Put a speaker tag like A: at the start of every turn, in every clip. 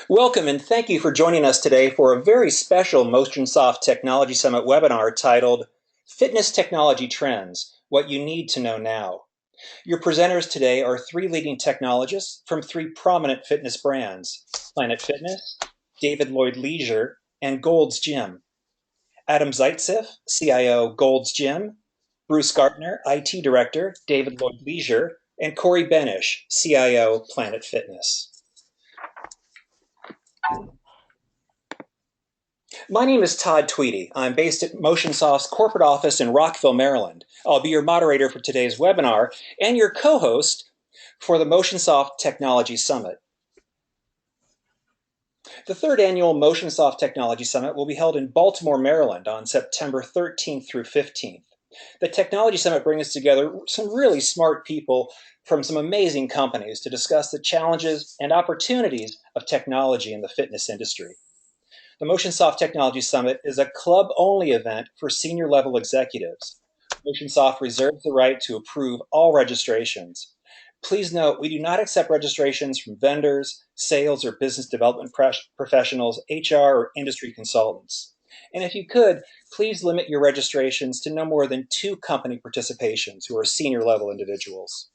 A: Welcome and thank you for joining us today for a very special Motionsoft Technology Summit webinar titled Fitness Technology Trends, What You Need to Know Now. Your presenters today are three leading technologists from three prominent fitness brands, Planet Fitness, Lloyd Leisure, and Gold's Gym. Adam Zaitsev, CIO, Gold's Gym, Bruce Gartner, IT Director, Lloyd Leisure, and Corey Benish, CIO, Planet Fitness. My name is Todd Tweedy. I'm based at Motionsoft's corporate office in Rockville, Maryland. I'll be your moderator for today's webinar and your co-host for the Motionsoft Technology Summit. The third annual Motionsoft Technology Summit will be held in Baltimore, Maryland on September 13th through 15th. The Technology Summit brings together some really smart people from some amazing companies to discuss the challenges and opportunities of technology in the fitness industry. The Motionsoft Technology Summit is a club-only event for senior-level executives. Motionsoft reserves the right to approve all registrations. Please note, we do not accept registrations from vendors, sales or business development professionals, HR, or industry consultants. And if you could, please limit your registrations to no more than 2 company participations who are senior-level individuals.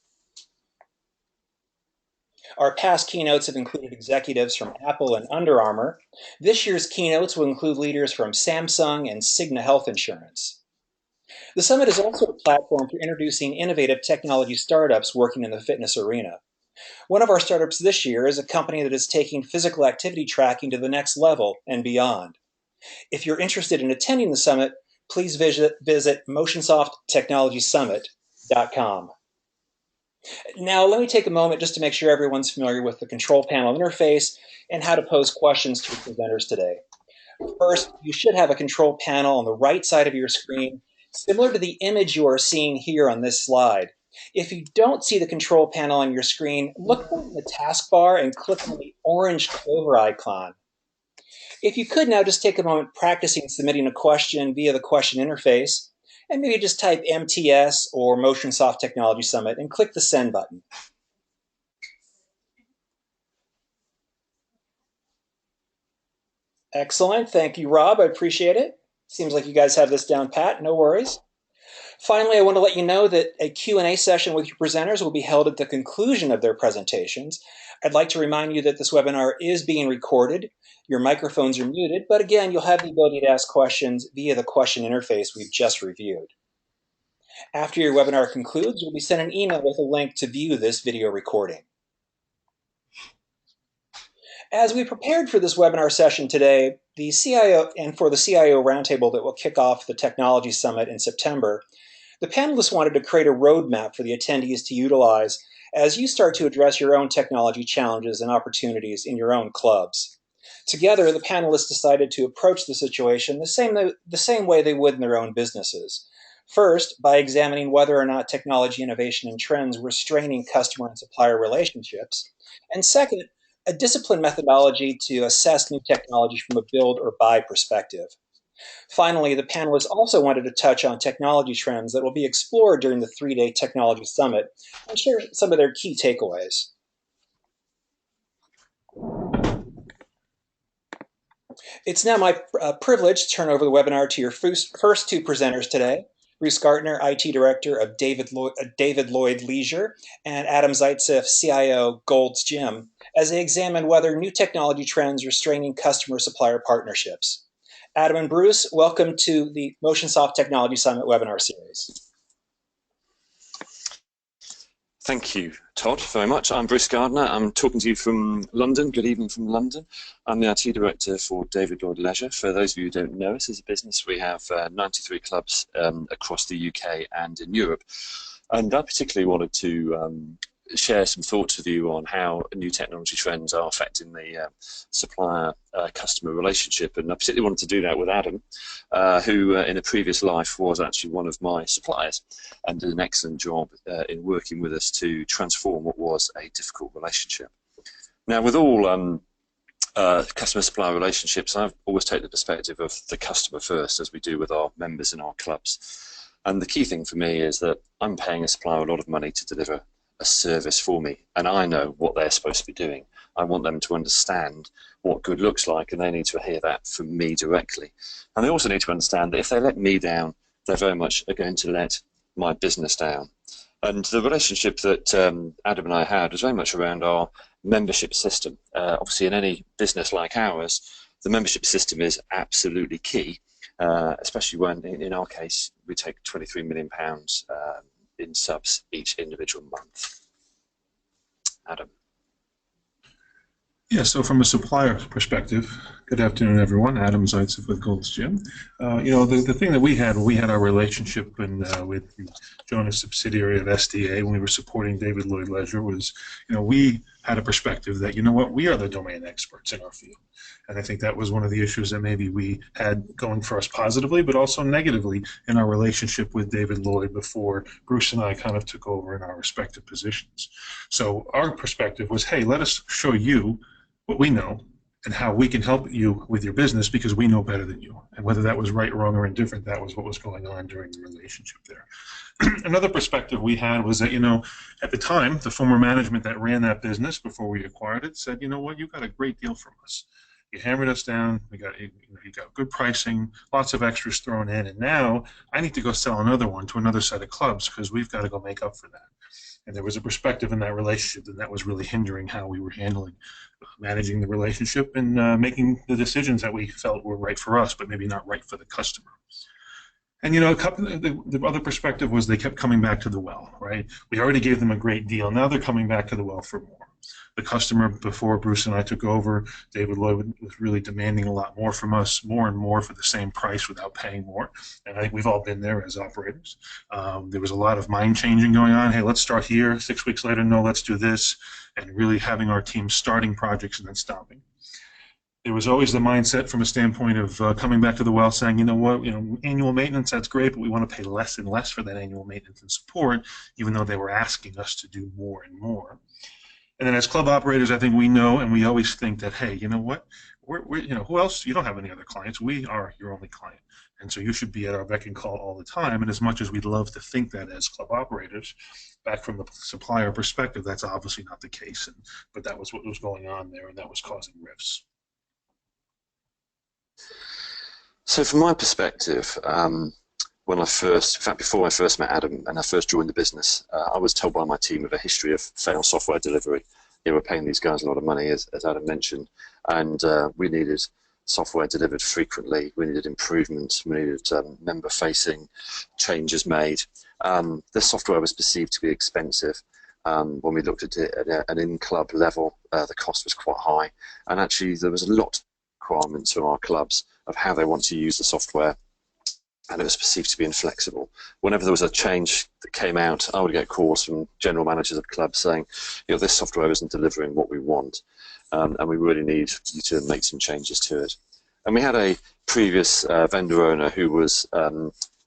A: Our past keynotes have included executives from Apple and Under Armour. This year's keynotes will include leaders from Samsung and Cigna Health Insurance. The summit is also a platform for introducing innovative technology startups working in the fitness arena. One of our startups this year is a company that is taking physical activity tracking to the next level and beyond. If you're interested in attending the summit, please visit motionsofttechnologysummit.com. Now, let me take a moment just to make sure everyone's familiar with the control panel interface and how to pose questions to your presenters today. First, you should have a control panel on the right side of your screen, similar to the image you are seeing here on this slide. If you don't see the control panel on your screen, look in the taskbar and click on the orange clover icon. If you could now just take a moment practicing submitting a question via the question interface, and maybe just type MTS or Motionsoft Technology Summit and click the send button. Excellent. Thank you, Rob. I appreciate it. Seems like you guys have this down pat. No worries. Finally, I want to let you know that a Q&A session with your presenters will be held at the conclusion of their presentations. I'd like to remind you that this webinar is being recorded. Your microphones are muted, but again, you'll have the ability to ask questions via the question interface we've just reviewed. After your webinar concludes, you'll be sent an email with a link to view this video recording. As we prepared for this webinar session today, the CIO Roundtable that will kick off the Technology Summit in September, the panelists wanted to create a roadmap for the attendees to utilize as you start to address your own technology challenges and opportunities in your own clubs. Together, the panelists decided to approach the situation the same way they would in their own businesses. First, by examining whether or not technology innovation and trends were straining customer and supplier relationships. And second, a disciplined methodology to assess new technology from a build or buy perspective. Finally, the panelists also wanted to touch on technology trends that will be explored during the 3-day Technology Summit and share some of their key takeaways. It's now my privilege to turn over the webinar to your first 2 presenters today. Bruce Gartner, IT Director of Lloyd Leisure, and Adam Zaitsev, CIO, Gold's Gym, as they examine whether new technology trends are straining customer-supplier partnerships. Adam and Bruce, welcome to the Motionsoft Technology Summit webinar series.
B: Thank you, Todd, very much. I'm Bruce Gardner. I'm talking to you from London. Good evening from London. I'm the IT Director for Lloyd Leisure. For those of you who don't know us as a business, we have 93 clubs across the UK and in Europe. And I particularly wanted to share some thoughts with you on how new technology trends are affecting the supplier-customer relationship. And I particularly wanted to do that with Adam, who in a previous life was actually one of my suppliers and did an excellent job in working with us to transform what was a difficult relationship. Now, with all customer-supplier relationships, I've always taken the perspective of the customer first, as we do with our members in our clubs. And the key thing for me is that I'm paying a supplier a lot of money to deliver a service for me, and I know what they're supposed to be doing. I want them to understand what good looks like, and they need to hear that from me directly. And they also need to understand that if they let me down, they very much are going to let my business down. And the relationship that Adam and I had was very much around our membership system. Obviously, in any business like ours, the membership system is absolutely key, especially when, in our case, we take £23 million in subs each individual month. Adam.
C: Yeah, so from a supplier perspective, good afternoon, everyone. Adam Zaitsev with Gold's Gym. The thing that we had our relationship with Jonas subsidiary of SDA when we were supporting David Lloyd Leisure was, we had a perspective that, we are the domain experts in our field. And I think that was one of the issues that maybe we had going for us positively, but also negatively in our relationship with David Lloyd before Bruce and I kind of took over in our respective positions. So our perspective was, hey, let us show you what we know and how we can help you with your business because we know better than you. And whether that was right, wrong, or indifferent, that was what was going on during the relationship there. Another perspective we had was that, at the time, the former management that ran that business before we acquired it said, you know what, you got a great deal from us. You hammered us down, you got good pricing, lots of extras thrown in, and now I need to go sell another one to another set of clubs because we've got to go make up for that. And there was a perspective in that relationship, and that was really hindering how we were managing the relationship and making the decisions that we felt were right for us, but maybe not right for the customer. And the other perspective was they kept coming back to the well, right? We already gave them a great deal. Now they're coming back to the well for more. The customer, before Bruce and I took over, David Lloyd was really demanding a lot more from us, more and more for the same price without paying more. And I think we've all been there as operators. There was a lot of mind changing going on. Hey, let's start here. 6 weeks later, no, let's do this. And really having our team starting projects and then stopping. There was always the mindset from a standpoint of coming back to the well saying, you know what, annual maintenance, that's great, but we want to pay less and less for that annual maintenance and support, even though they were asking us to do more and more. And then as club operators, I think we know, and we always think that, hey, you know what, we're who else? You don't have any other clients. We are your only client. And so you should be at our beck and call all the time. And as much as we'd love to think that as club operators, back from the supplier perspective, that's obviously not the case. But that was what was going on there, and that was causing rifts.
B: So from my perspective, when I first, in fact, before I first met Adam and I first joined the business, I was told by my team of a history of failed software delivery. They were paying these guys a lot of money, as Adam mentioned, and we needed software delivered frequently. We needed improvements. We needed member-facing changes made. The software was perceived to be expensive. When we looked at it at an in-club level, the cost was quite high, and actually there was a lot of requirements from our clubs of how they want to use the software, and it was perceived to be inflexible. Whenever there was a change that came out, I would get calls from general managers of clubs saying, this software isn't delivering what we want, and we really need you to make some changes to it. And we had a previous vendor owner who was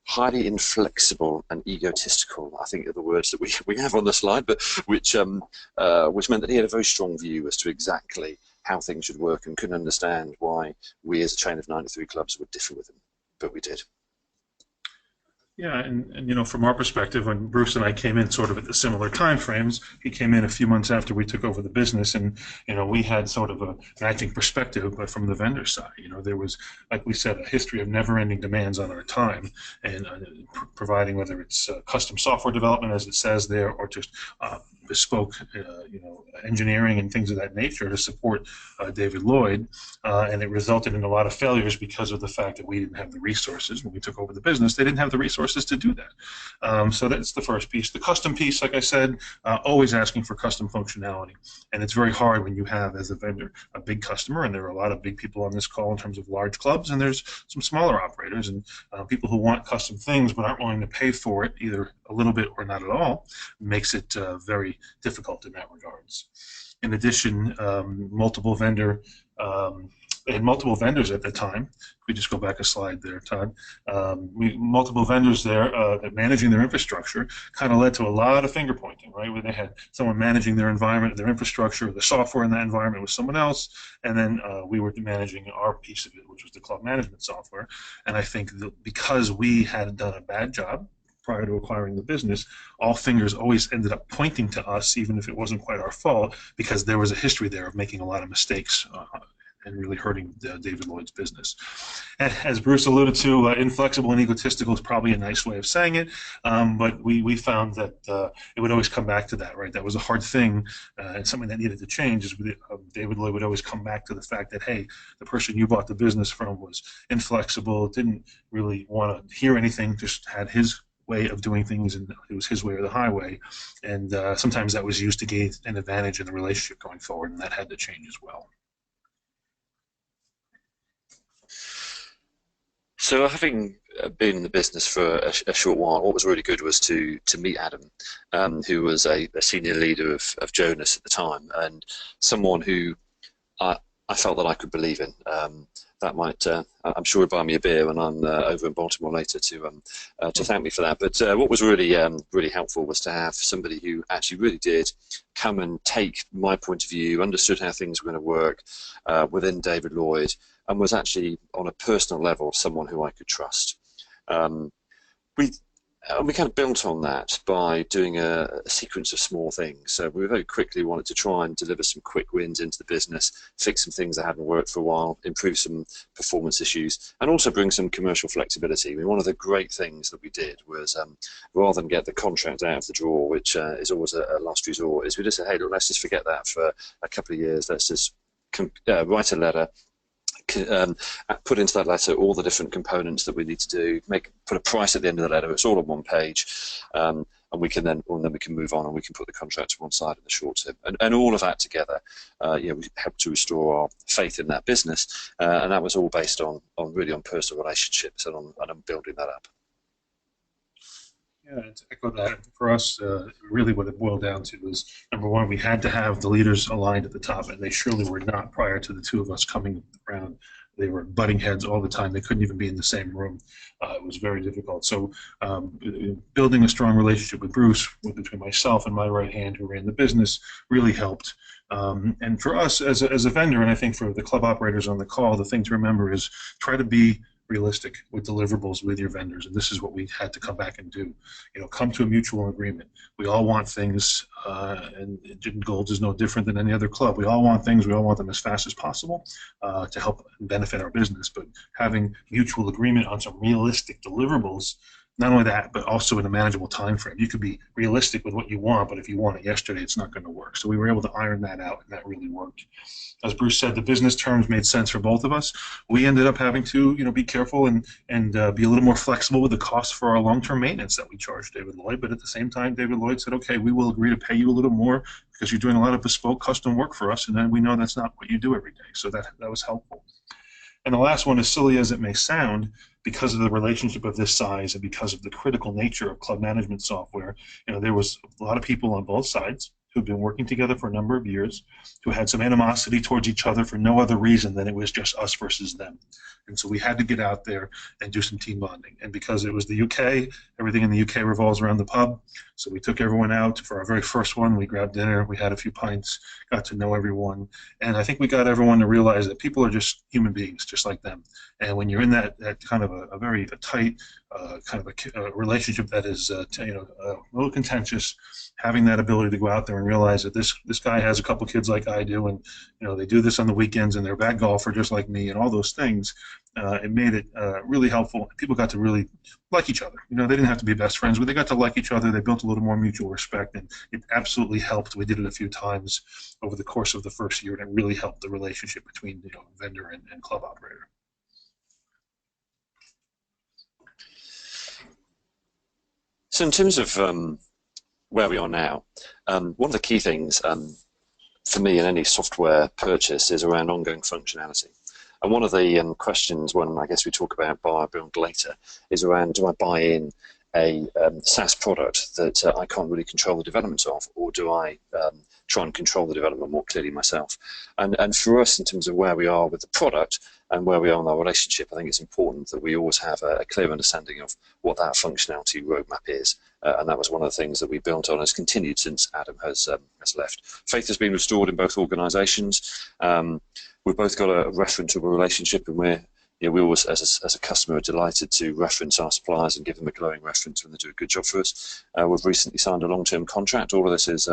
B: highly inflexible and egotistical, I think are the words that we have on the slide, but which meant that he had a very strong view as to exactly how things should work and couldn't understand why we as a chain of 93 clubs would differ with him, but we did.
C: Yeah, and from our perspective, when Bruce and I came in sort of at the similar time frames, he came in a few months after we took over the business, and we had sort of an acting perspective, but from the vendor side, there was, like we said, a history of never-ending demands on our time, and providing whether it's custom software development, as it says there, or just bespoke, engineering and things of that nature to support David Lloyd, and it resulted in a lot of failures because of the fact that we didn't have the resources. When we took over the business, they didn't have the resources to do that. So that's the first piece. The custom piece, like I said, always asking for custom functionality, and it's very hard when you have, as a vendor, a big customer, and there are a lot of big people on this call in terms of large clubs, and there's some smaller operators and people who want custom things but aren't willing to pay for it, either a little bit or not at all, makes it very difficult in that regards. In addition, they had multiple vendors at the time. If we just go back a slide there, Todd. Multiple vendors there that managing their infrastructure kind of led to a lot of finger pointing, right? Where they had someone managing their environment, their infrastructure, the software in that environment was someone else, and then we were managing our piece of it, which was the club management software. And I think that because we had done a bad job prior to acquiring the business, all fingers always ended up pointing to us, even if it wasn't quite our fault, because there was a history there of making a lot of mistakes and really hurting David Lloyd's business. And as Bruce alluded to, inflexible and egotistical is probably a nice way of saying it, but we found that it would always come back to that, right? That was a hard thing and something that needed to change. Is David Lloyd would always come back to the fact that, hey, the person you bought the business from was inflexible, didn't really want to hear anything, just had his way of doing things, and it was his way or the highway. And sometimes that was used to gain an advantage in the relationship going forward, and that had to change as well.
B: So having been in the business for a short while, what was really good was to meet Adam, who was a senior leader of Jonas at the time, and someone who I felt that I could believe in. That might, I'm sure, buy me a beer when I'm over in Baltimore later to thank me for that. But what was really really helpful was to have somebody who actually really did come and take my point of view, understood how things were going to work within David Lloyd, and was actually on a personal level someone who I could trust. We kind of built on that by doing a sequence of small things. So we very quickly wanted to try and deliver some quick wins into the business, fix some things that hadn't worked for a while, improve some performance issues, and also bring some commercial flexibility. I mean, one of the great things that we did was, rather than get the contract out of the drawer, which is always a last resort, is we just said, hey, look, let's just forget that for a couple of years. Let's just write a letter, put into that letter all the different components that we need to do, put a price at the end of the letter. It's all on one page, and we can then we can move on, and we can put the contract to one side in the short term, and all of that together, we helped to restore our faith in that business, and that was all based on personal relationships and on building that up.
C: Yeah, to echo that, for us, really what it boiled down to was, number one, we had to have the leaders aligned at the top, and they surely were not prior to the two of us coming around. They were butting heads all the time. They couldn't even be in the same room. It was very difficult. So building a strong relationship with Bruce, between myself and my right hand who ran the business, really helped. And for us as a vendor, and I think for the club operators on the call, the thing to remember is try to be realistic with deliverables with your vendors, and this is what we had to come back and do. Come to a mutual agreement. We all want things, and Gold's is no different than any other club. We all want things. We all want them as fast as possible to help benefit our business. But having mutual agreement on some realistic deliverables, not only that, but also in a manageable time frame. You could be realistic with what you want, but if you want it yesterday, it's not going to work. So we were able to iron that out, and that really worked. As Bruce said, the business terms made sense for both of us. We ended up having to, be careful and be a little more flexible with the costs for our long-term maintenance that we charged David Lloyd. But at the same time, David Lloyd said, okay, we will agree to pay you a little more because you're doing a lot of bespoke custom work for us, and then we know that's not what you do every day. So that was helpful. And the last one, as silly as it may sound, because of the relationship of this size and because of the critical nature of club management software, there was a lot of people on both sides who've been working together for a number of years, who had some animosity towards each other for no other reason than it was just us versus them. And so we had to get out there and do some team bonding. And because it was the UK, everything in the UK revolves around the pub. So we took everyone out for our very first one. We grabbed dinner, we had a few pints, got to know everyone. And I think we got everyone to realize that people are just human beings, just like them. And when you're in that kind of a very tight kind of a relationship that is a little contentious, having that ability to go out there and realize that this guy has a couple kids like I do, and they do this on the weekends, and they're a bad golfer just like me, and all those things, it made it really helpful. People got to really like each other. They didn't have to be best friends, but they got to like each other. They built a little more mutual respect, and it absolutely helped. We did it a few times over the course of the first year, and it really helped the relationship between vendor and club operator.
B: So in terms of where we are now, one of the key things for me in any software purchase is around ongoing functionality. And one of the questions when I guess we talk about buy, build later is around, do I buy in a SaaS product that I can't really control the development of, or do I try and control the development more clearly myself? And for us, in terms of where we are with the product and where we are in our relationship, I think it's important that we always have a clear understanding of what that functionality roadmap is. And that was one of the things that we built on, has continued since Adam has left. Faith has been restored in both organisations. We've both got a referenceable relationship, and we're we always, as a customer, are delighted to reference our suppliers and give them a glowing reference when they do a good job for us. We've recently signed a long-term contract. All of this is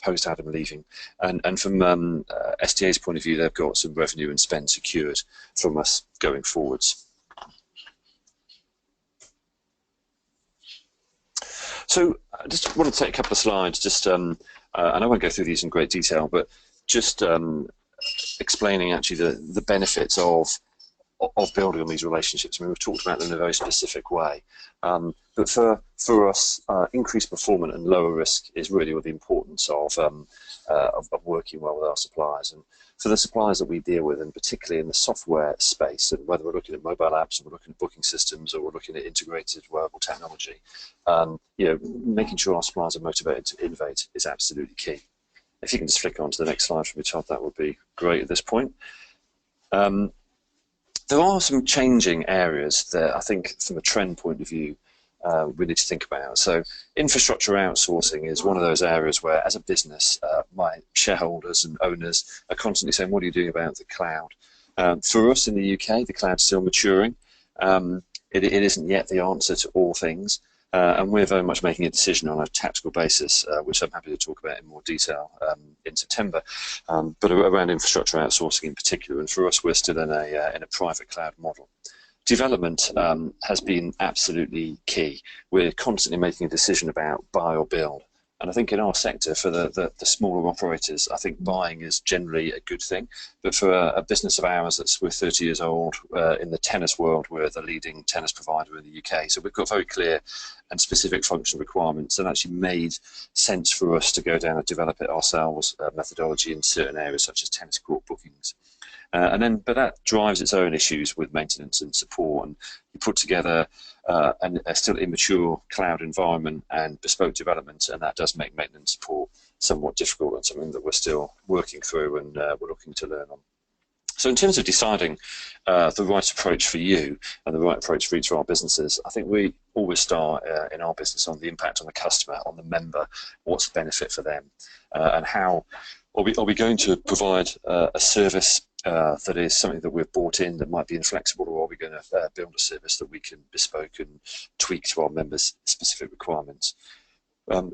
B: post Adam leaving, and from STA's point of view, they've got some revenue and spend secured from us going forwards. So I just want to take a couple of slides, just and I won't go through these in great detail, but just explaining actually the benefits of building on these relationships. I mean, we've talked about them in a very specific way, but for us, increased performance and lower risk is really the importance of working well with our suppliers. And for the suppliers that we deal with, and particularly in the software space, and whether we're looking at mobile apps, or we're looking at booking systems, or we're looking at integrated wearable technology, making sure our suppliers are motivated to innovate is absolutely key. If you can just flick on to the next slide for me, Todd, that would be great at this point. There are some changing areas that I think, from a trend point of view, we need to think about. So infrastructure outsourcing is one of those areas where, as a business, my shareholders and owners are constantly saying, what are you doing about the cloud? For us in the UK, the cloud's still maturing. It isn't yet the answer to all things. And we're very much making a decision on a tactical basis, which I'm happy to talk about in more detail in September, but around infrastructure outsourcing in particular. And for us, we're still in a private cloud model. Development has been absolutely key. We're constantly making a decision about buy or build. And I think in our sector, for the smaller operators, I think buying is generally a good thing. But for a business of ours we're 30 years old, in the tennis world, we're the leading tennis provider in the UK. So we've got very clear and specific functional requirements, and actually made sense for us to go down and develop it ourselves, methodology in certain areas such as tennis court bookings. But that drives its own issues with maintenance and support, and you put together a still immature cloud environment and bespoke development, and that does make maintenance support somewhat difficult, and something that we're still working through and we're looking to learn on. So in terms of deciding the right approach for you and the right approach for each of our businesses, I think we always start in our business on the impact on the customer, on the member, what's the benefit for them, and how are we going to provide a service that is something that we've bought in that might be inflexible, or are we going to build a service that we can bespoke and tweak to our members' specific requirements?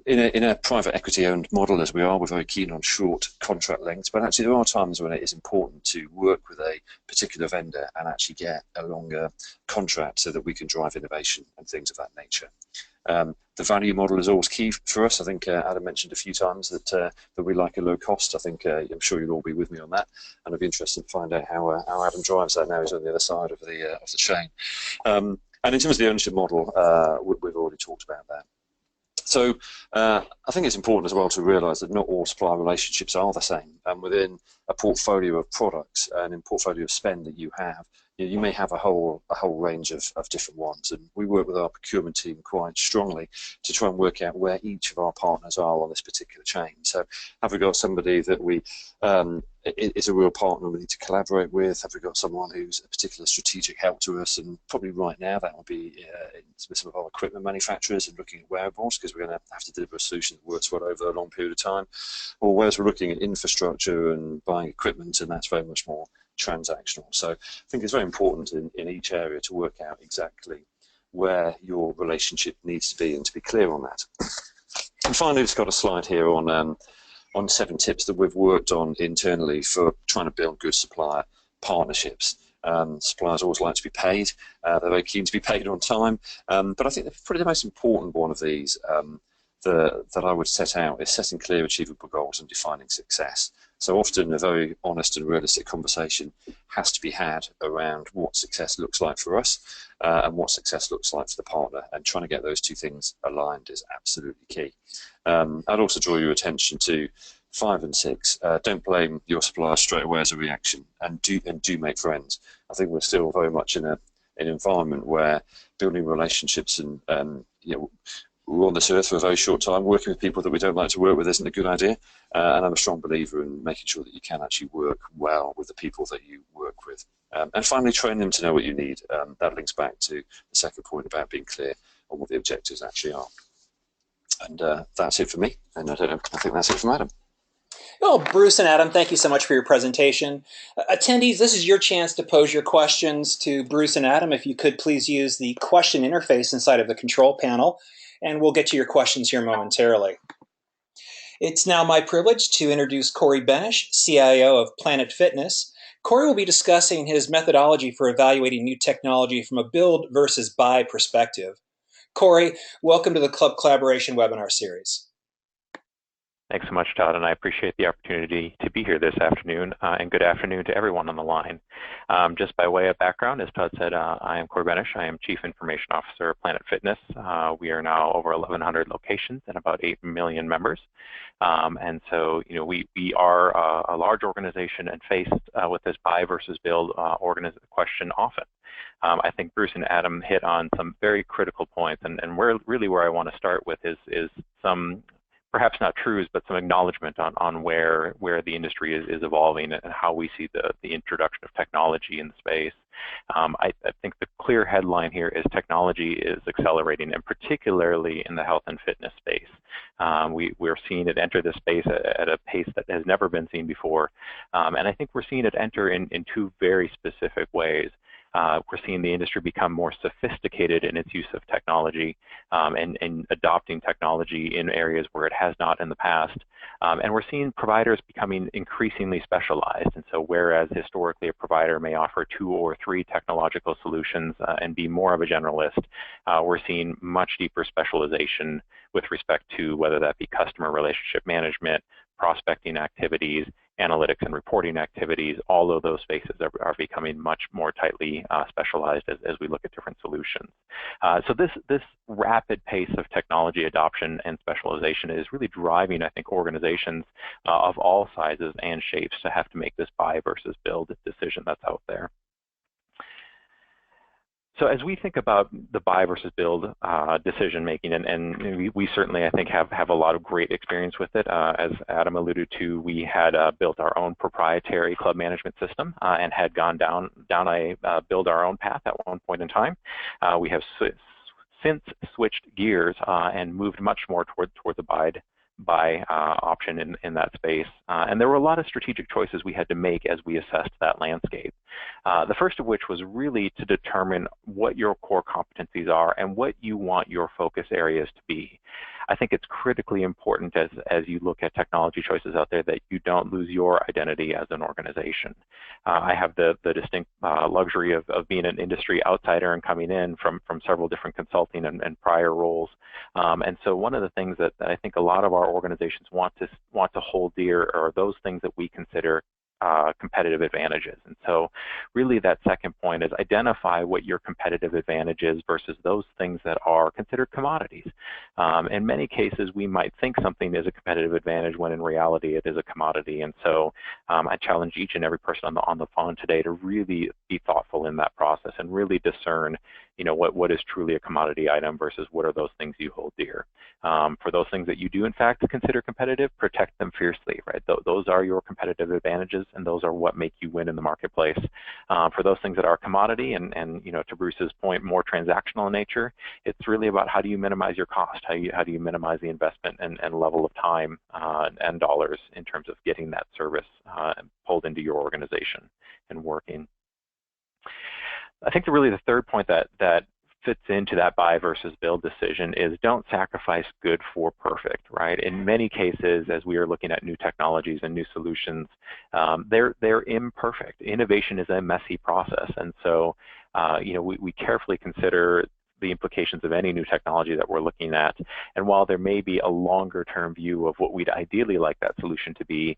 B: In a private equity owned model as we are, we're very keen on short contract lengths, but actually there are times when it is important to work with a particular vendor and actually get a longer contract so that we can drive innovation and things of that nature. The value model is always key for us. I think Adam mentioned a few times that we like a low cost. I think I'm sure you'll all be with me on that, and I'd be interested to find out how Adam drives that now he's on the other side of the chain. And in terms of the ownership model, we've already talked about that. So I think it's important as well to realise that not all supplier relationships are the same. And within a portfolio of products and in portfolio of spend that you have, you may have a whole range of different ones. And we work with our procurement team quite strongly to try and work out where each of our partners are on this particular chain. So have we got somebody that is a real partner we need to collaborate with? Have we got someone who's a particular strategic help to us? And probably right now that would be some of our equipment manufacturers and looking at wearables, because we're going to have to deliver a solution that works well over a long period of time. Or whereas we're looking at infrastructure and buying equipment, and that's very much more transactional. So I think it's very important in each area to work out exactly where your relationship needs to be and to be clear on that. And finally, we've got a slide here on 7 tips that we've worked on internally for trying to build good supplier partnerships. Suppliers always like to be paid. They're very keen to be paid on time. But I think probably the most important one of these that I would set out is setting clear, achievable goals and defining success. So often a very honest and realistic conversation has to be had around what success looks like for us and what success looks like for the partner, and trying to get those two things aligned is absolutely key. I'd also draw your attention to 5 and 6. Don't blame your supplier straight away as a reaction, and do make friends. I think we're still very much in an environment where building relationships and we're on this earth for a very short time. Working with people that we don't like to work with isn't a good idea. And I'm a strong believer in making sure that you can actually work well with the people that you work with. And finally, train them to know what you need. That links back to the second point about being clear on what the objectives actually are. And that's it for me. And I think that's it from Adam.
A: Well, Bruce and Adam, thank you so much for your presentation. Attendees, this is your chance to pose your questions to Bruce and Adam. If you could please use the question interface inside of the control panel, and we'll get to your questions here momentarily. It's now my privilege to introduce Corey Benish, CIO of Planet Fitness. Corey will be discussing his methodology for evaluating new technology from a build versus buy perspective. Corey, welcome to the Club Collaboration webinar series.
D: Thanks so much, Todd, and I appreciate the opportunity to be here this afternoon, and good afternoon to everyone on the line. Just by way of background, as Todd said, I am Corey Benish. I am Chief Information Officer of Planet Fitness. We are now over 1,100 locations and about 8 million members. And so, we are a large organization and faced with this buy versus build question often. I think Bruce and Adam hit on some very critical points, and where I want to start with is some perhaps not truths, but some acknowledgement on where the industry is evolving and how we see the introduction of technology in the space. I think the clear headline here is technology is accelerating, and particularly in the health and fitness space. We're seeing it enter this space at a pace that has never been seen before. And I think we're seeing it enter in two very specific ways. We're seeing the industry become more sophisticated in its use of technology and adopting technology in areas where it has not in the past. And we're seeing providers becoming increasingly specialized. And so whereas historically a provider may offer 2 or 3 technological solutions and be more of a generalist, we're seeing much deeper specialization with respect to whether that be customer relationship management, prospecting activities, analytics and reporting activities. All of those spaces are becoming much more tightly specialized as we look at different solutions. So this rapid pace of technology adoption and specialization is really driving, I think, organizations of all sizes and shapes to have to make this buy versus build decision that's out there. So as we think about the buy versus build decision making, and we certainly, I think, have a lot of great experience with it. As Adam alluded to, we had built our own proprietary club management system and had gone down a build our own path at one point in time. We have since switched gears and moved much more toward the buy option in that space. And there were a lot of strategic choices we had to make as we assessed that landscape. The first of which was really to determine what your core competencies are and what you want your focus areas to be. I think it's critically important as you look at technology choices out there that you don't lose your identity as an organization. I have the distinct luxury of being an industry outsider and coming in from several different consulting and prior roles. And so one of the things that I think a lot of our organizations want to hold dear are those things that we consider competitive advantages. And so really that second point is identify what your competitive advantage is versus those things that are considered commodities. In many cases, we might think something is a competitive advantage when in reality it is a commodity. And so I challenge each and every person on the phone today to really be thoughtful in that process and really discern, what is truly a commodity item versus what are those things you hold dear. For those things that you do in fact consider competitive, protect them fiercely, right? Those are your competitive advantages, and those are what make you win in the marketplace. For those things that are commodity and to Bruce's point, more transactional in nature, it's really about how do you minimize your cost, how do you minimize the investment and level of time and dollars in terms of getting that service pulled into your organization and working. I think really the third point that fits into that buy versus build decision is don't sacrifice good for perfect, right? In many cases, as we are looking at new technologies and new solutions, they're imperfect. Innovation is a messy process. And so, we carefully consider the implications of any new technology that we're looking at. And while there may be a longer term view of what we'd ideally like that solution to be,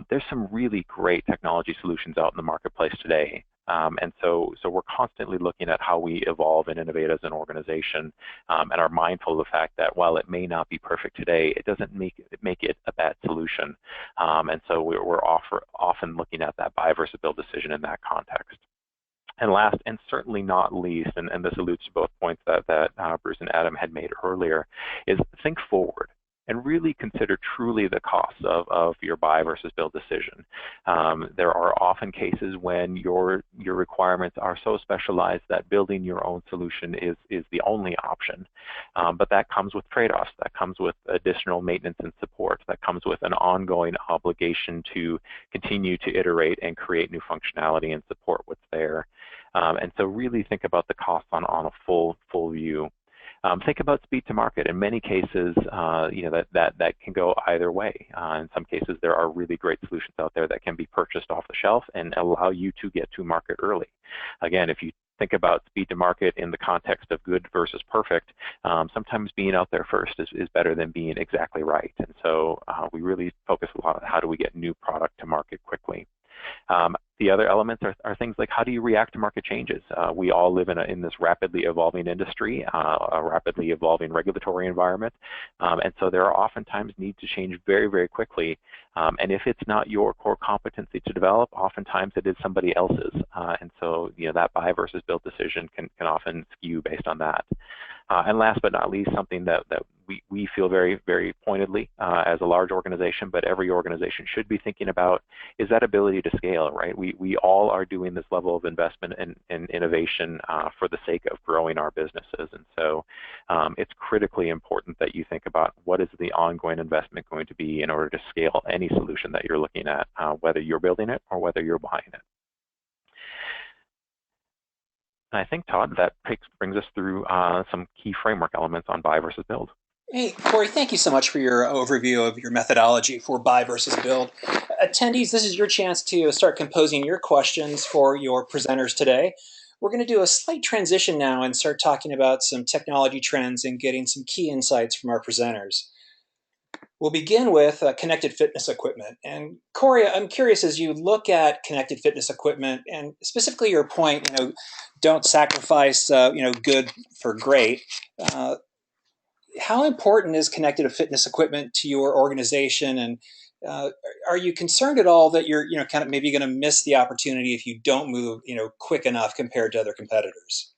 D: there's some really great technology solutions out in the marketplace today. And so we're constantly looking at how we evolve and innovate as an organization, and are mindful of the fact that while it may not be perfect today, it doesn't make it a bad solution. And so we're often looking at that buy versus build decision in that context. And last, and certainly not least, and this alludes to both points that Bruce and Adam had made earlier, is think forward. and really consider truly the costs of your buy versus build decision. There are often cases when your requirements are so specialized that building your own solution is the only option. But that comes with trade-offs, that comes with additional maintenance and support, that comes with an ongoing obligation to continue to iterate and create new functionality and support what's there. And so really think about the costs on a full view. Think about speed to market. In many cases, that can go either way. In some cases, there are really great solutions out there that can be purchased off the shelf and allow you to get to market early. Again, if you think about speed to market in the context of good versus perfect, sometimes being out there first is better than being exactly right. And so we really focus a lot on how do we get new product to market quickly. The other elements are things like how do you react to market changes? We all live in this rapidly evolving industry, a rapidly evolving regulatory environment, and so there are oftentimes needs to change very, very quickly. And if it's not your core competency to develop, oftentimes it is somebody else's. And so that buy versus build decision can often skew based on that. And last but not least, something that we feel very, very pointedly as a large organization, but every organization should be thinking about, is that ability to scale, right? We all are doing this level of investment and innovation for the sake of growing our businesses. And so it's critically important that you think about what is the ongoing investment going to be in order to scale any solution that you're looking at, whether you're building it or whether you're buying it. And I think, Todd, that brings us through some key framework elements on buy versus build.
A: Hey, Corey, thank you so much for your overview of your methodology for buy versus build. Attendees, this is your chance to start composing your questions for your presenters today. We're going to do a slight transition now and start talking about some technology trends and getting some key insights from our presenters. We'll begin with connected fitness equipment. And Corey, I'm curious, as you look at connected fitness equipment, and specifically your point, don't sacrifice, good for great. How important is connected fitness equipment to your organization? And are you concerned at all that you're, kind of maybe going to miss the opportunity if you don't move, quick enough compared to other competitors?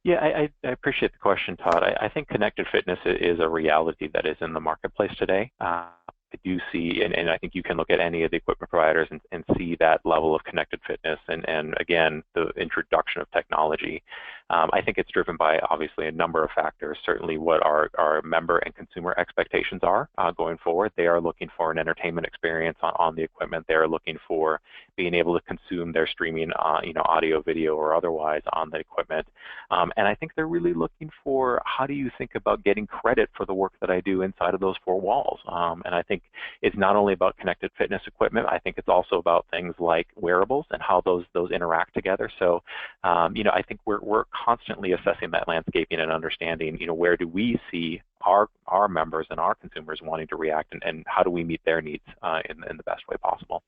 D: Yeah, I appreciate the question, Todd. I think connected fitness is a reality that is in the marketplace today. I do see, and I think you can look at any of the equipment providers and see that level of connected fitness and again, the introduction of technology. I think it's driven by obviously a number of factors. Certainly what our member and consumer expectations are going forward. They are looking for an entertainment experience on the equipment. They are looking for being able to consume their streaming, audio, video, or otherwise on the equipment. And I think they're really looking for, how do you think about getting credit for the work that I do inside of those four walls? And I think it's not only about connected fitness equipment. I think it's also about things like wearables and how those interact together. So, I think we're constantly assessing that landscaping and understanding, where do we see our members and our consumers wanting to react, and how do we meet their needs in the best way possible.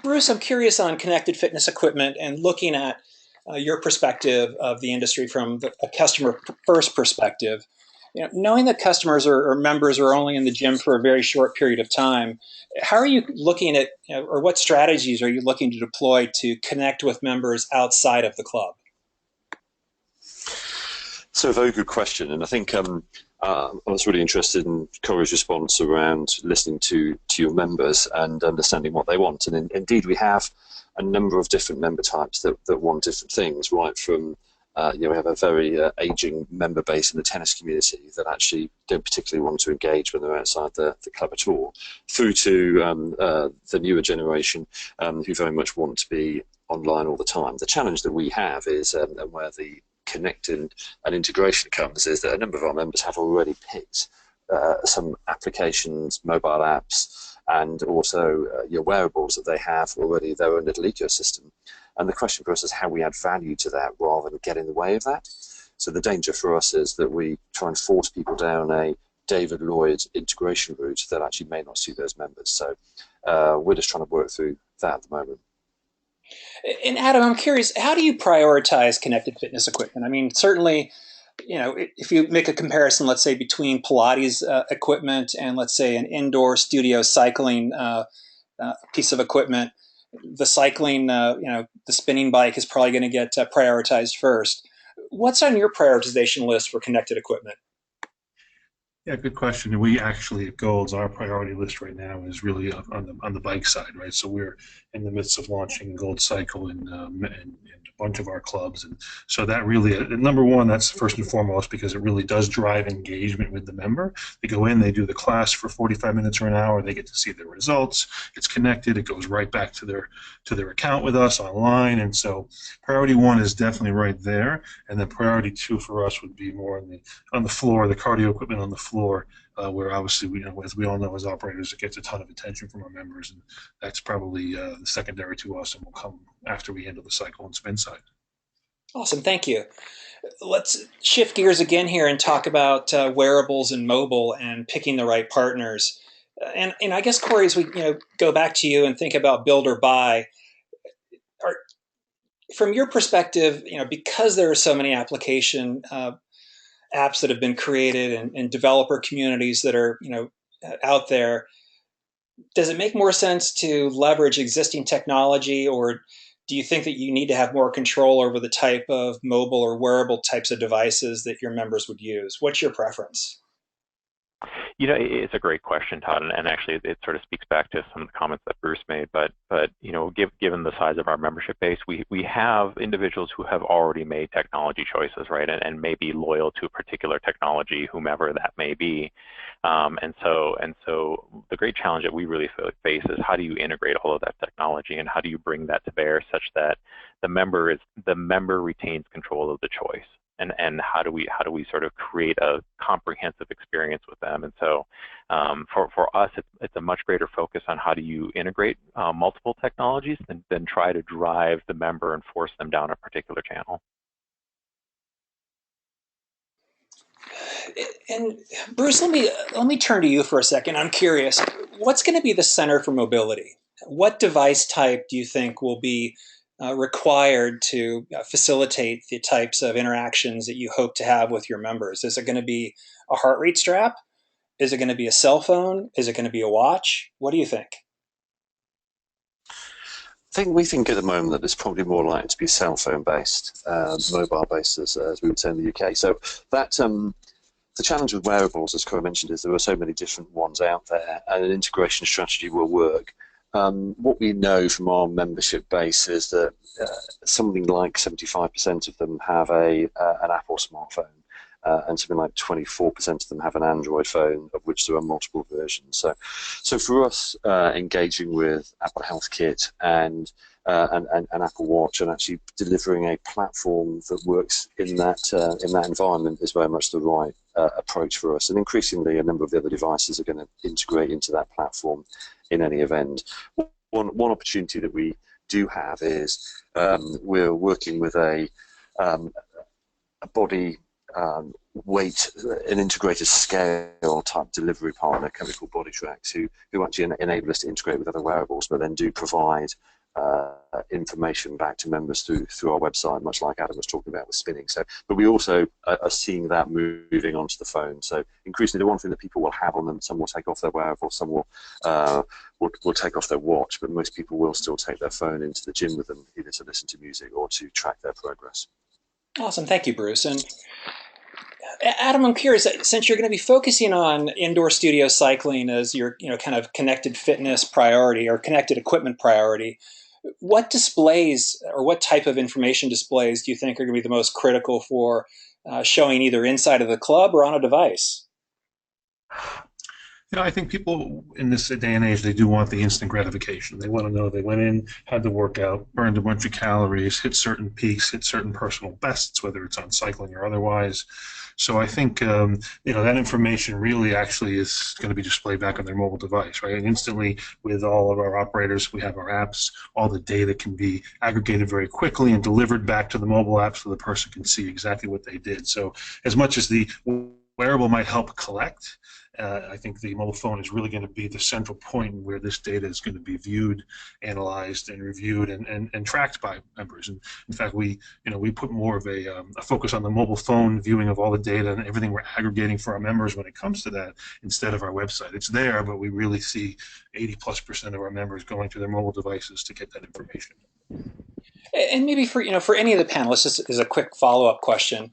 A: Bruce, I'm curious on connected fitness equipment and looking at your perspective of the industry from a customer first perspective. Knowing that customers or members are only in the gym for a very short period of time, how are you looking at, or what strategies are you looking to deploy to connect with members outside of the club?
B: So a very good question, and I think I was really interested in Corey's response around listening to your members and understanding what they want. And indeed, we have a number of different member types that want different things, right from we have a very aging member base in the tennis community that actually don't particularly want to engage when they're outside the club at all, through to the newer generation who very much want to be online all the time. The challenge that we have is, and where the connecting and integration comes, is that a number of our members have already picked some applications, mobile apps, and also your wearables that they have already their own little ecosystem. And the question for us is how we add value to that rather than get in the way of that. So the danger for us is that we try and force people down a David Lloyd integration route that actually may not suit those members. So we're just trying to work through that at the moment.
A: And Adam, I'm curious, how do you prioritize connected fitness equipment? I mean, certainly, if you make a comparison, let's say, between Pilates equipment and, let's say, an indoor studio cycling piece of equipment, the cycling, the spinning bike is probably going to get prioritized first. What's on your prioritization list for connected equipment?
C: Yeah, good question. We actually at Gold's, our priority list right now is really on the bike side, right? So we're in the midst of launching Gold Cycle in a bunch of our clubs, and so that really, number one, that's first and foremost because it really does drive engagement with the member. They go in, they do the class for 45 minutes or an hour, they get to see their results. It's connected. It goes right back to their account with us online, and so priority one is definitely right there, and then priority two for us would be more on the floor, the cardio equipment on the floor, where obviously as we all know as operators, it gets a ton of attention from our members, and that's probably the secondary to us, and will come after we handle the cycle and spin side.
A: Awesome, thank you. Let's shift gears again here and talk about wearables and mobile and picking the right partners. And I guess, Corey, as we go back to you and think about build or buy, from your perspective, because there are so many application apps that have been created and developer communities that are out there, does it make more sense to leverage existing technology, or do you think that you need to have more control over the type of mobile or wearable types of devices that your members would use? What's your preference?
D: It's a great question, Todd, and actually it sort of speaks back to some of the comments that Bruce made. But given the size of our membership base, we have individuals who have already made technology choices, right, and may be loyal to a particular technology, whomever that may be. And so the great challenge that we really face is how do you integrate all of that technology, and how do you bring that to bear such that the member retains control of the choice. And how do we sort of create a comprehensive experience with them? And so for us, it's a much greater focus on how do you integrate multiple technologies than try to drive the member and force them down a particular channel.
A: And Bruce, let me turn to you for a second. I'm curious, what's going to be the center for mobility? What device type do you think will be required to facilitate the types of interactions that you hope to have with your members? Is it going to be a heart rate strap? Is it going to be a cell phone? Is it going to be a watch? What do you think?
B: We think at the moment that it's probably more likely to be cell phone based, mobile based, as we would say in the UK. So that the challenge with wearables, as Corey mentioned, is there are so many different ones out there, and an integration strategy will work. What we know from our membership base is that something like 75% of them have an Apple smartphone, and something like 24% of them have an Android phone, of which there are multiple versions. So for us, engaging with Apple Health Kit and Apple Watch, and actually delivering a platform that works in that environment is very much the right approach for us. And increasingly, a number of the other devices are going to integrate into that platform in any event. One opportunity that we do have is we're working with a body weight, an integrated scale type delivery partner, a company called Body Tracks, who actually enable us to integrate with other wearables, but then do provide information back to members through our website, much like Adam was talking about with spinning. So, but we also are seeing that moving onto the phone. So increasingly, the one thing that people will have on them, some will take off their wearable, some will take off their watch, but most people will still take their phone into the gym with them, either to listen to music or to track their progress.
A: Awesome, thank you, Bruce. And Adam, I'm curious, since you're going to be focusing on indoor studio cycling as your kind of connected fitness priority or connected equipment priority, what displays or what type of information displays do you think are going to be the most critical for showing either inside of the club or on a device?
C: I think people in this day and age, they do want the instant gratification. They want to know they went in, had the workout, burned a bunch of calories, hit certain peaks, hit certain personal bests, whether it's on cycling or otherwise. So I think that information really actually is going to be displayed back on their mobile device, right? And instantly, with all of our operators, we have our apps. All the data can be aggregated very quickly and delivered back to the mobile app, so the person can see exactly what they did. So as much as the wearable might help collect, I think the mobile phone is really going to be the central point where this data is going to be viewed, analyzed, and reviewed and tracked by members. And in fact, we put more of a focus on the mobile phone viewing of all the data and everything we're aggregating for our members when it comes to that, instead of our website. It's there, but we really see 80+% of our members going to their mobile devices to get that information.
A: And maybe for any of the panelists, this is a quick follow-up question.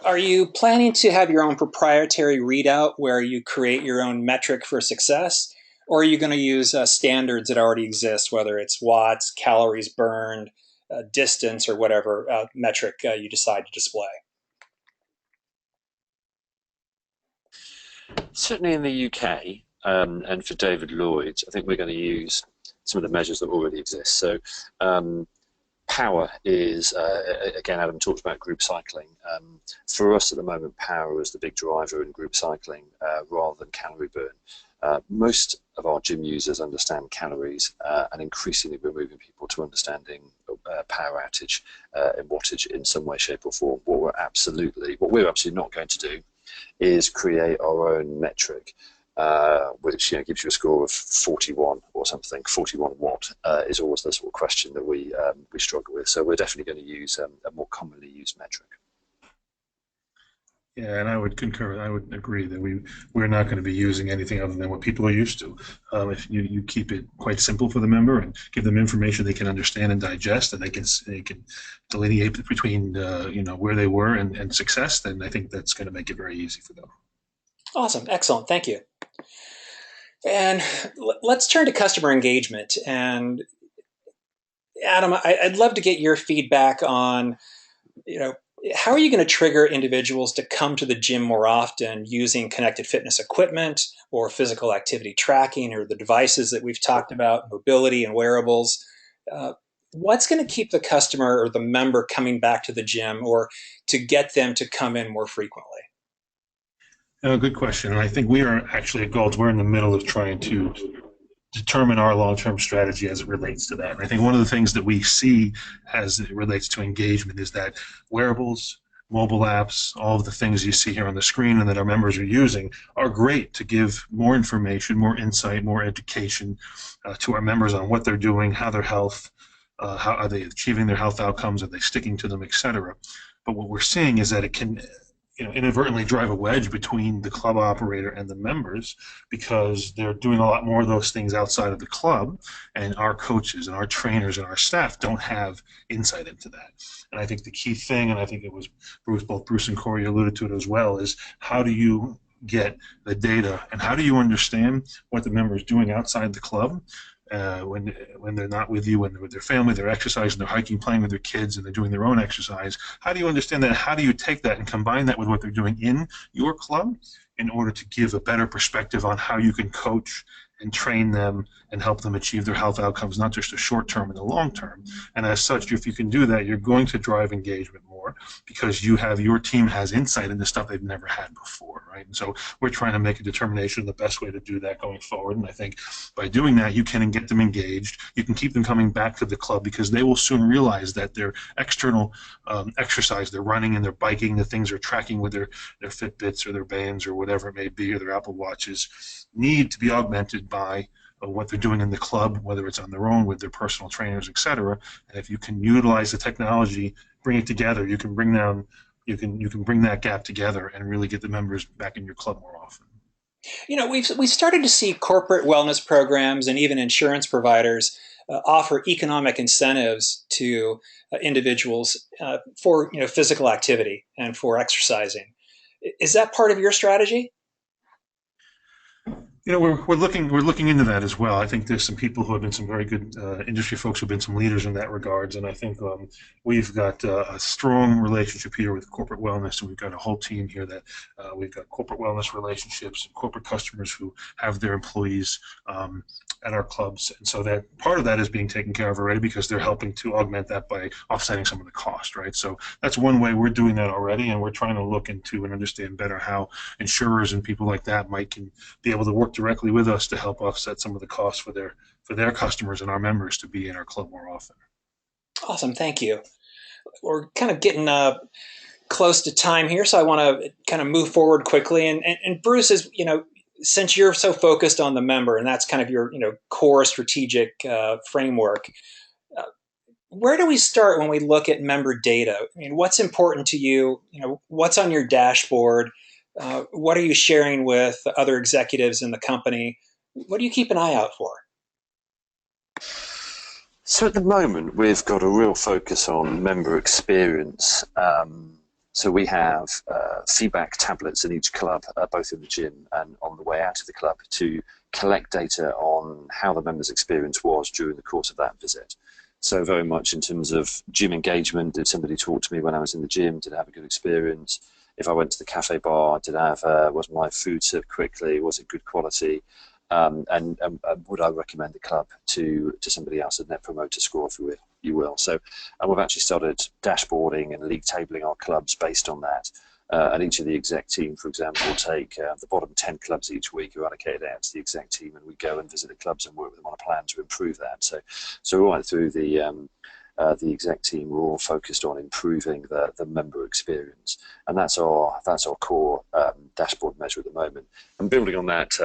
A: Are you planning to have your own proprietary readout where you create your own metric for success? Or are you going to use standards that already exist, whether it's watts, calories burned, distance, or whatever metric you decide to display?
B: Certainly in the UK, and for David Lloyd, I think we're going to use some of the measures that already exist. So power is, again, Adam talked about group cycling. For us at the moment, power is the big driver in group cycling rather than calorie burn. Most of our gym users understand calories, and increasingly we're moving people to understanding power outage and wattage in some way, shape or form. What we're absolutely not going to do is create our own metric, which gives you a score of 41 or something. 41 watt is always the sort of question that we struggle with. So we're definitely going to use a more commonly used metric.
C: Yeah, and I would concur. I would agree that we're not going to be using anything other than what people are used to. If you keep it quite simple for the member and give them information they can understand and digest, and they can delineate between where they were and success, then I think that's going to make it very easy for them.
A: Awesome, excellent, thank you. And let's turn to customer engagement. And Adam, I'd love to get your feedback on, how are you going to trigger individuals to come to the gym more often using connected fitness equipment or physical activity tracking or the devices that we've talked about, mobility and wearables? What's going to keep the customer or the member coming back to the gym or to get them to come in more frequently?
C: Good question. And I think we are actually at Golds, we're in the middle of trying to determine our long-term strategy as it relates to that. And I think one of the things that we see as it relates to engagement is that wearables, mobile apps, all of the things you see here on the screen and that our members are using are great to give more information, more insight, more education to our members on what they're doing, how their health, how are they achieving their health outcomes, are they sticking to them, etc. But what we're seeing is that it can inadvertently drive a wedge between the club operator and the members because they're doing a lot more of those things outside of the club, and our coaches and our trainers and our staff don't have insight into that. And I think the key thing, and I think it was both Bruce and Corey alluded to it as well, is how do you get the data and how do you understand what the member is doing outside the club when they're not with you, when they're with their family, they're exercising, they're hiking, playing with their kids, and they're doing their own exercise. How do you understand that? How do you take that and combine that with what they're doing in your club in order to give a better perspective on how you can coach and train them and help them achieve their health outcomes, not just the short term and the long term. And as such, if you can do that, you're going to drive engagement more because your team has insight into stuff they've never had before, right? And so we're trying to make a determination of the best way to do that going forward. And I think by doing that, you can get them engaged. You can keep them coming back to the club because they will soon realize that their external exercise, their running and their biking, the things they're tracking with their Fitbits or their bands or whatever it may be, or their Apple Watches, need to be augmented by what they're doing in the club, whether it's on their own with their personal trainers, etc. And if you can utilize the technology, bring it together, you can bring that gap together and really get the members back in your club more often.
A: We've started to see corporate wellness programs and even insurance providers offer economic incentives to individuals for physical activity and for exercising. Is that part of your strategy?
C: We're looking into that as well. I think there's some people who have been some very good industry folks who've been some leaders in that regards, and I think we've got a strong relationship here with corporate wellness, and we've got a whole team here that we've got corporate wellness relationships, corporate customers who have their employees at our clubs, and so that part of that is being taken care of already because they're helping to augment that by offsetting some of the cost, right? So that's one way we're doing that already, and we're trying to look into and understand better how insurers and people like that can be able to work directly with us to help offset some of the costs for their customers and our members to be in our club more often.
A: Awesome, thank you. We're kind of getting close to time here, so I want to kind of move forward quickly. And Bruce, is since you're so focused on the member and that's kind of your core strategic framework, where do we start when we look at member data? I mean, what's important to you? What's on your dashboard? What are you sharing with other executives in the company? What do you keep an eye out for?
B: So at the moment, we've got a real focus on member experience. So we have feedback tablets in each club, both in the gym and on the way out of the club, to collect data on how the members' experience was during the course of that visit. So very much in terms of gym engagement, did somebody talk to me when I was in the gym? Did I have a good experience? If I went to the cafe bar, was my food served quickly? Was it good quality? And would I recommend the club to somebody else, a net promoter score, if you will. So, and we've actually started dashboarding and league tabling our clubs based on that. And each of the exec team, for example, will take the bottom 10 clubs each week who are allocated out to the exec team, and we go and visit the clubs and work with them on a plan to improve that. So right through the exec team, we're all focused on improving the member experience, and that's our core dashboard measure at the moment. And building on that.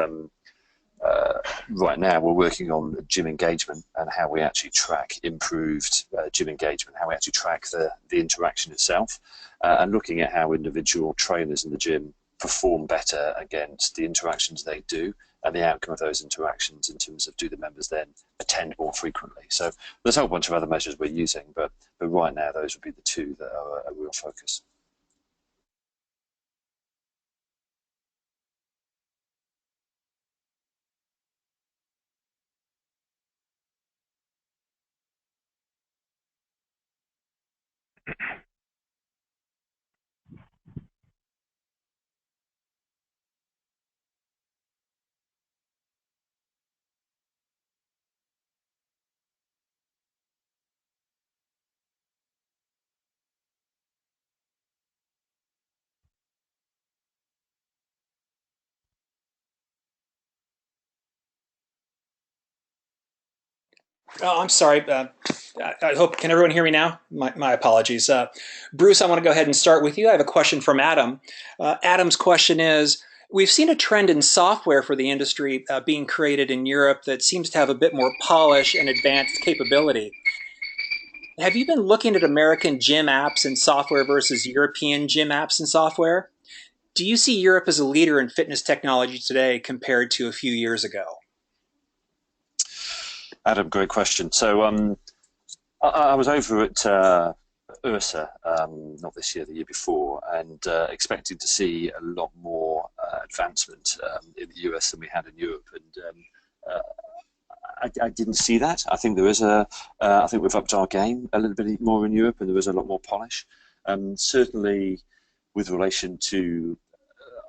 B: Right now, we're working on gym engagement and how we actually track improved gym engagement, how we actually track the interaction itself, and looking at how individual trainers in the gym perform better against the interactions they do and the outcome of those interactions in terms of do the members then attend more frequently. So there's a whole bunch of other measures we're using, but right now those would be the two that are a real focus.
A: Oh, I'm sorry. I hope, can everyone hear me now? My apologies. Bruce, I want to go ahead and start with you. I have a question from Adam. Adam's question is, we've seen a trend in software for the industry being created in Europe that seems to have a bit more polish and advanced capability. Have you been looking at American gym apps and software versus European gym apps and software? Do you see Europe as a leader in fitness technology today compared to a few years ago?
B: Adam, great question. So I was over at URSA, not this year, the year before, and expecting to see a lot more advancement in the US than we had in Europe. And I didn't see that. I think there is I think we've upped our game a little bit more in Europe, and there is a lot more polish. Certainly, with relation to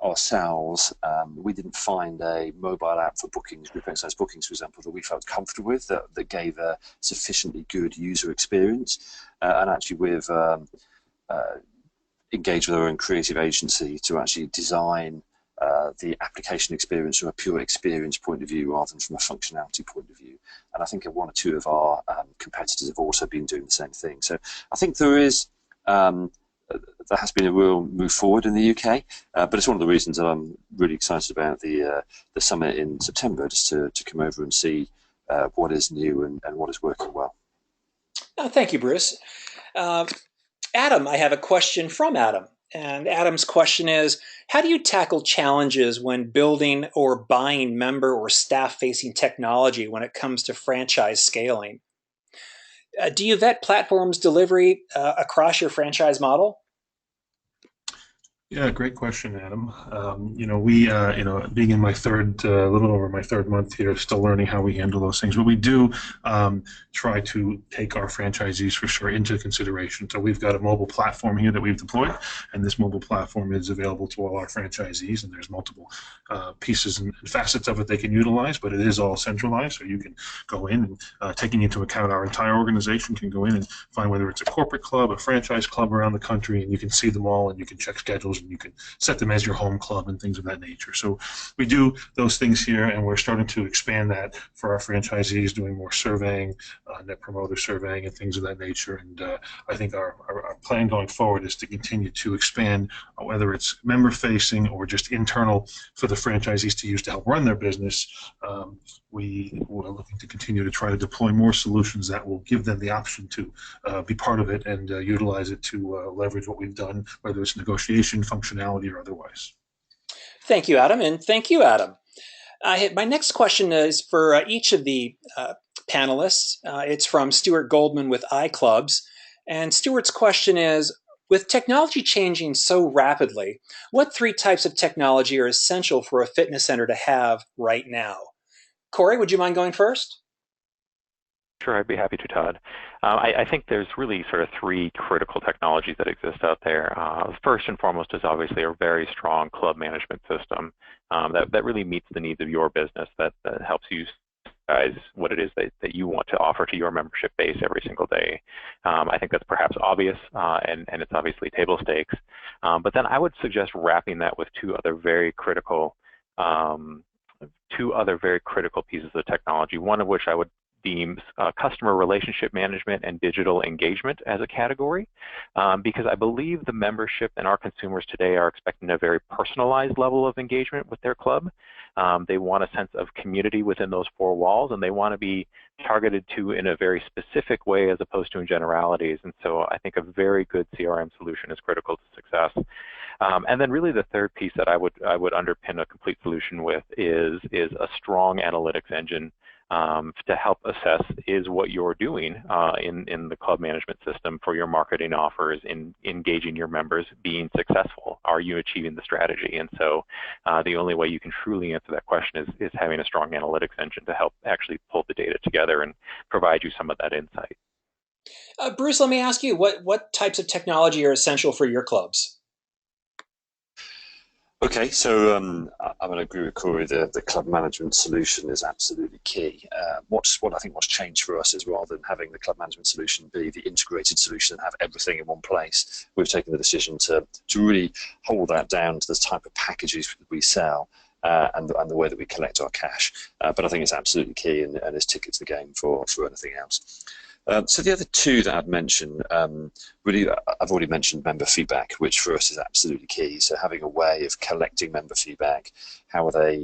B: ourselves, we didn't find a mobile app for bookings, group exercise bookings, for example, that we felt comfortable with, that gave a sufficiently good user experience. And actually, we've engaged with our own creative agency to actually design the application experience from a pure experience point of view rather than from a functionality point of view. And I think one or two of our competitors have also been doing the same thing. So I think there has been a real move forward in the UK, but it's one of the reasons that I'm really excited about the summit in September, just to come over and see what is new and what is working well.
A: Thank you, Bruce. Adam, I have a question from Adam. And Adam's question is, how do you tackle challenges when building or buying member or staff-facing technology when it comes to franchise scaling? Do you vet platforms delivery across your franchise model?
C: Yeah, great question, Adam. Being in my little over my third month here, still learning how we handle those things. But we do try to take our franchisees for sure into consideration. So we've got a mobile platform here that we've deployed, and this mobile platform is available to all our franchisees, and there's multiple pieces and facets of it they can utilize, but it is all centralized, so you can go in and taking into account our entire organization can go in and find whether it's a corporate club, a franchise club around the country, and you can see them all, and you can check schedules, and you can set them as your home club and things of that nature. So we do those things here, and we're starting to expand that for our franchisees, doing more surveying, net promoter surveying, and things of that nature. And I think our plan going forward is to continue to expand, whether it's member-facing or just internal for the franchisees to use to help run their business. We are looking to continue to try to deploy more solutions that will give them the option to be part of it and utilize it to leverage what we've done, whether it's negotiation, functionality, or otherwise.
A: Thank you, Adam, and thank you, Adam. My next question is for each of the panelists. It's from Stuart Goldman with iClubs, and Stuart's question is, With technology changing so rapidly, what three types of technology are essential for a fitness center to have right now? Corey, would you mind going first?
D: Sure, I'd be happy to, Todd. I think there's really sort of three critical technologies that exist out there. First and foremost is obviously a very strong club management system that really meets the needs of your business, that helps you guys what it is that you want to offer to your membership base every single day. I think that's perhaps obvious, and it's obviously table stakes. But then I would suggest wrapping that with two other very critical pieces of technology, one of which I would deem customer relationship management and digital engagement as a category, because I believe the membership and our consumers today are expecting a very personalized level of engagement with their club. They want a sense of community within those four walls, and they want to be targeted to in a very specific way as opposed to in generalities. And so I think a very good CRM solution is critical to success. And then really the third piece that I would underpin a complete solution with is a strong analytics engine to help assess is what you're doing in the club management system for your marketing offers, in engaging your members, being successful. Are you achieving the strategy? And so the only way you can truly answer that question is having a strong analytics engine to help actually pull the data together and provide you some of that insight.
A: Bruce, let me ask you, what types of technology are essential for your clubs?
B: Okay, so I'm going to agree with Corey. The club management solution is absolutely key. What I think what's changed for us is rather than having the club management solution be the integrated solution and have everything in one place, we've taken the decision to really hold that down to the type of packages we sell and the way that we collect our cash. But I think it's absolutely key and is ticket to the game for anything else. So the other two that I'd mention, really, I've already mentioned member feedback, which for us is absolutely key. So having a way of collecting member feedback, how are they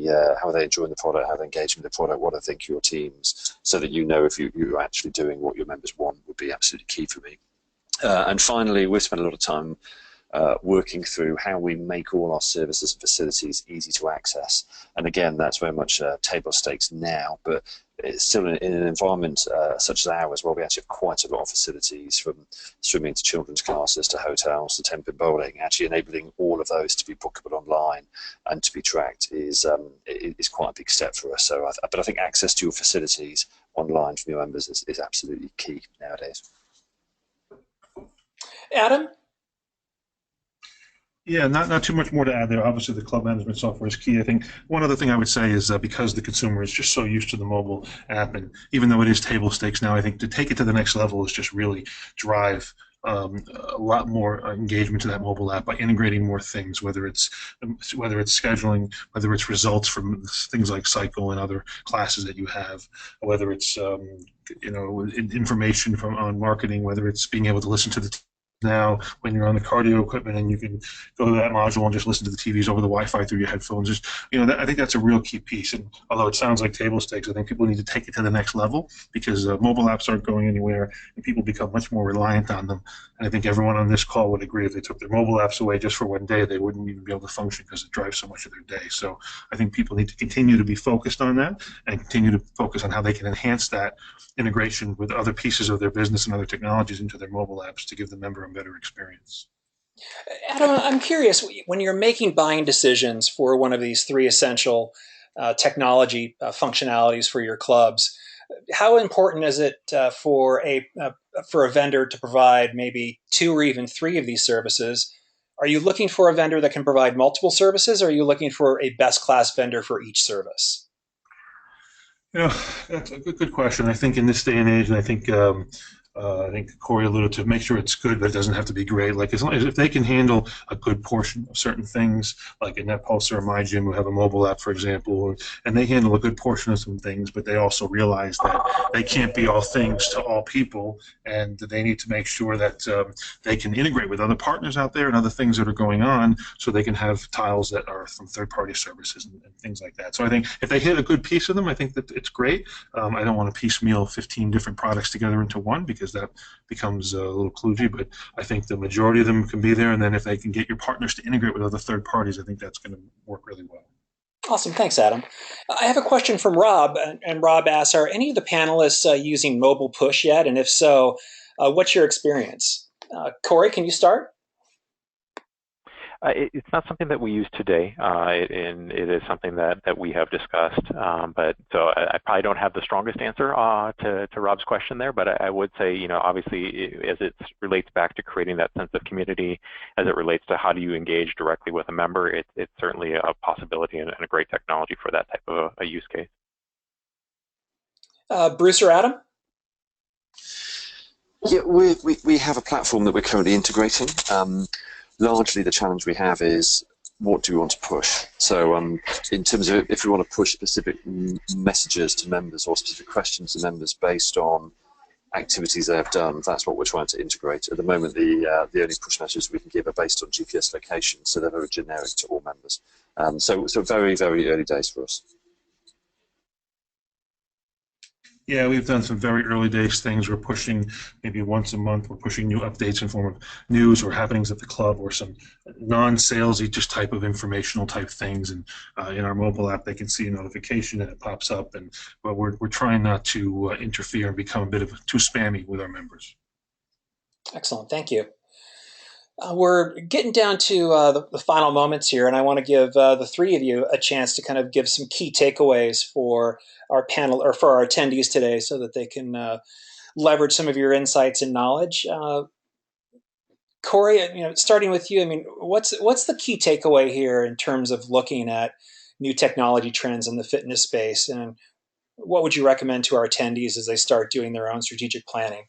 B: enjoying the product, how are they engaging with the product, what do they think of your teams, so that you know if you're actually doing what your members want, would be absolutely key for me. And finally, we've spent a lot of time working through how we make all our services and facilities easy to access. And again, that's very much table stakes now, but it's still in an environment such as ours, where we actually have quite a lot of facilities, from swimming to children's classes to hotels to temp and bowling. Actually enabling all of those to be bookable online and to be tracked is quite a big step for us. So, but I think access to your facilities online from your members is absolutely key nowadays.
A: Adam?
C: Yeah, not too much more to add there. Obviously, the club management software is key. I think one other thing I would say is because the consumer is just so used to the mobile app, and even though it is table stakes now, I think to take it to the next level is just really drive a lot more engagement to that mobile app by integrating more things, whether it's scheduling, whether it's results from things like cycle and other classes that you have, whether it's information on marketing, whether it's being able to listen to the now when you're on the cardio equipment and you can go to that module and just listen to the TVs over the Wi-Fi through your headphones. Just, I think that's a real key piece. And although it sounds like table stakes, I think people need to take it to the next level, because mobile apps aren't going anywhere and people become much more reliant on them. And I think everyone on this call would agree if they took their mobile apps away just for one day, they wouldn't even be able to function because it drives so much of their day. So I think people need to continue to be focused on that and continue to focus on how they can enhance that integration with other pieces of their business and other technologies into their mobile apps to give the member a better experience.
A: Adam, I'm curious, when you're making buying decisions for one of these three essential technology functionalities for your clubs, how important is it for a vendor to provide maybe two or even three of these services? Are you looking for a vendor that can provide multiple services, or are you looking for a best-class vendor for each service?
C: That's a good question. I think in this day and age, and I think Corey alluded to, make sure it's good, but it doesn't have to be great. Like, as long as if they can handle a good portion of certain things, like in NetPulse or My Gym, who have a mobile app, for example, and they handle a good portion of some things, but they also realize that they can't be all things to all people, and that they need to make sure that they can integrate with other partners out there and other things that are going on, so they can have tiles that are from third-party services and things like that. So I think if they hit a good piece of them, I think that it's great. I don't want to piecemeal 15 different products together into one, because that becomes a little kludgy, but I think the majority of them can be there, and then if they can get your partners to integrate with other third parties, I think that's going to work really well.
A: Awesome. Thanks, Adam. I have a question from Rob, and Rob asks, are any of the panelists using mobile push yet? And if so, what's your experience? Corey, can you start?
D: It's not something that we use today, and it is something that we have discussed. But so I probably don't have the strongest answer to Rob's question there. But I would say, obviously, as it relates back to creating that sense of community, as it relates to how do you engage directly with a member, it's certainly a possibility and a great technology for that type of a use case.
A: Bruce or Adam?
B: Yeah, we have a platform that we're currently integrating. Largely the challenge we have is what do we want to push? So in terms of if we want to push specific messages to members or specific questions to members based on activities they have done, that's what we're trying to integrate. At the moment, the only push messages we can give are based on GPS location, so they're very generic to all members. So very, very early days for us.
C: Yeah, we've done some very early days things. We're pushing maybe once a month. We're pushing new updates in form of news or happenings at the club or some non-salesy just type of informational type things. And in our mobile app, they can see a notification and it pops up. But we're trying not to interfere and become a bit of too spammy with our members.
A: Excellent, thank you. We're getting down to the final moments here, and I want to give the three of you a chance to kind of give some key takeaways for our panel or for our attendees today, so that they can leverage some of your insights and knowledge. Corey, starting with you, I mean, what's the key takeaway here in terms of looking at new technology trends in the fitness space, and what would you recommend to our attendees as they start doing their own strategic planning?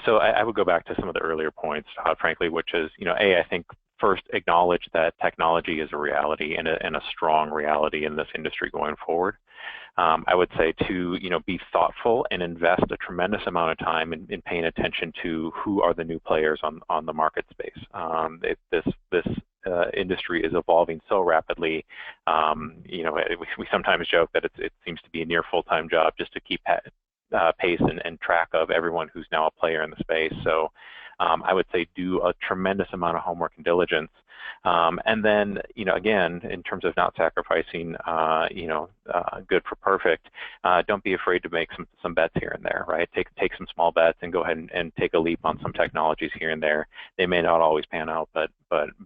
D: So I would go back to some of the earlier points, frankly, which is, I think first acknowledge that technology is a reality and a strong reality in this industry going forward. I would say to, be thoughtful and invest a tremendous amount of time in paying attention to who are the new players on the market space. This industry is evolving so rapidly. We sometimes joke that it seems to be a near full-time job just to keep pace and track of everyone who's now a player in the space. So I would say do a tremendous amount of homework and diligence. And then, again, in terms of not sacrificing, good for perfect, don't be afraid to make some bets here and there, right? Take some small bets and go ahead and take a leap on some technologies here and there. They may not always pan out, but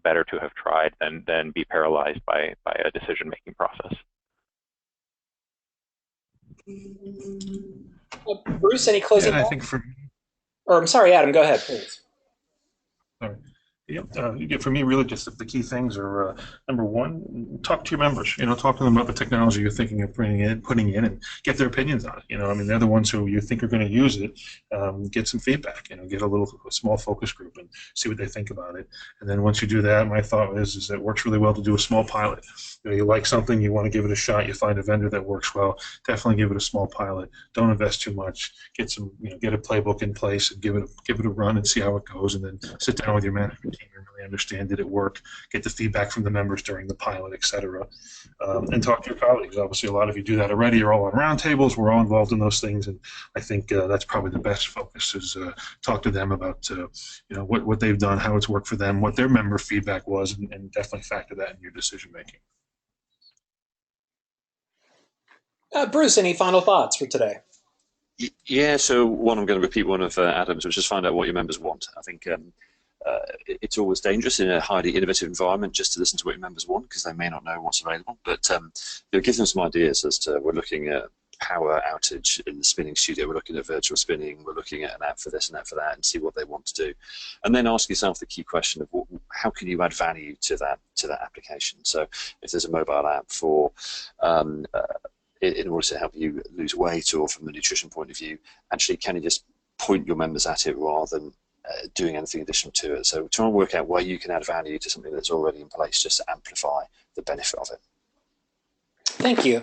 D: better to have tried than be paralyzed by a decision-making process.
A: Bruce, any closing
C: thoughts? I think for me,
A: or I'm sorry, Adam, go ahead, please.
C: Sorry. Yeah, for me, really, just the key things are number one, talk to your members. Talk to them about the technology you're thinking of putting in, and get their opinions on it. I mean, they're the ones who you think are going to use it. Get some feedback. Get a small focus group and see what they think about it. And then once you do that, my thought is that it works really well to do a small pilot. You like something, you want to give it a shot. You find a vendor that works well. Definitely give it a small pilot. Don't invest too much. Get a playbook in place and give it a run and see how it goes. And then sit down with your management team and really understand, did it work? Get the feedback from the members during the pilot, etc. And talk to your colleagues. Obviously, a lot of you do that already. You're all on roundtables. We're all involved in those things, and I think that's probably the best focus is talk to them about what they've done, how it's worked for them, what their member feedback was, and definitely factor that in your decision making.
A: Bruce, any final thoughts for today?
B: Yeah, so one, I'm going to repeat one of Adam's, which is find out what your members want. I think it's always dangerous in a highly innovative environment just to listen to what your members want, because they may not know what's available. But give them some ideas as to, we're looking at power outage in the spinning studio, we're looking at virtual spinning, we're looking at an app for this and that for that, and see what they want to do. And then ask yourself the key question of how can you add value to that application. So if there's a mobile app for in order to help you lose weight, or from the nutrition point of view, actually can you just point your members at it rather than doing anything additional to it. So try and work out where you can add value to something that's already in place, just to amplify the benefit of it. Thank you.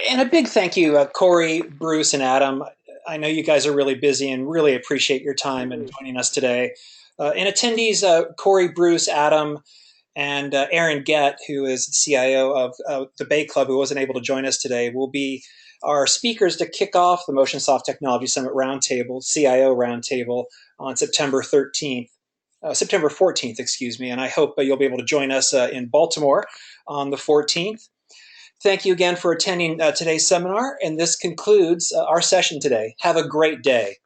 A: And a big thank you, Corey, Bruce, and Adam. I know you guys are really busy and really appreciate your time and joining us today. And attendees, Corey, Bruce, Adam, and Aaron Gett, who is the CIO of the Bay Club, who wasn't able to join us today, will be our speakers to kick off the Motionsoft Technology Summit Roundtable, CIO Roundtable, on September 14th, excuse me. And I hope you'll be able to join us in Baltimore on the 14th. Thank you again for attending today's seminar, and this concludes our session today. Have a great day.